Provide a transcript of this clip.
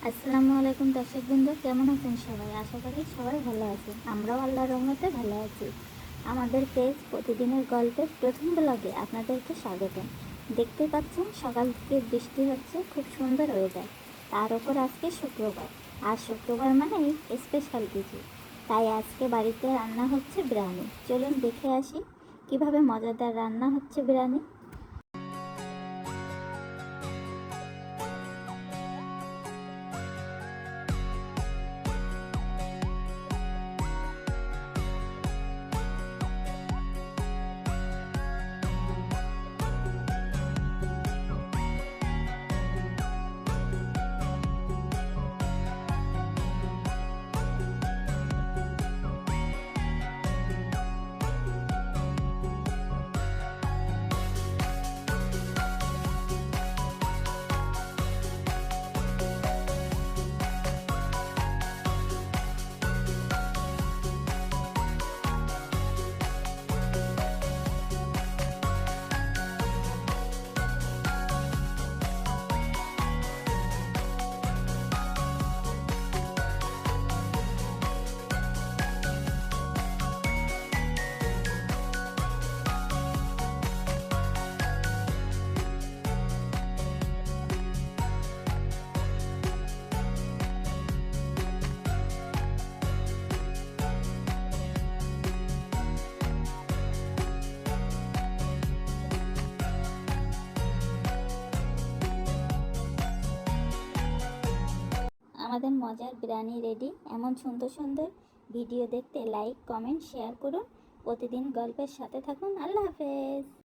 আসসালামু আলাইকুম দর্শকবৃন্দ, কেমন আছেন সবাই? আশা করি সবাই ভালো আছেন। আমরাও আল্লাহর রহমতে ভালো আছি। আমাদের পেজ প্রতিদিনের গল্পের প্রথম ব্লগে আপনাদেরকে স্বাগতম। দেখতে পাচ্ছেন সকাল থেকে বৃষ্টি হচ্ছে, খুব সুন্দর ওয়েদার। তার ওপর আজকে শুক্রবার, আর শুক্রবার মানেই স্পেশাল কিছু। তাই আজকে বাড়িতে রান্না হচ্ছে বিরিয়ানি। চলুন দেখে আসি কিভাবে মজাদার রান্না হচ্ছে বিরিয়ানি। আমাদের মজার বিরিয়ানি রেডি। এমন সুন্দর সুন্দর ভিডিও দেখতে লাইক, কমেন্ট, শেয়ার করুন। প্রতিদিন গল্পের সাথে থাকুন। আল্লাহ হাফেজ।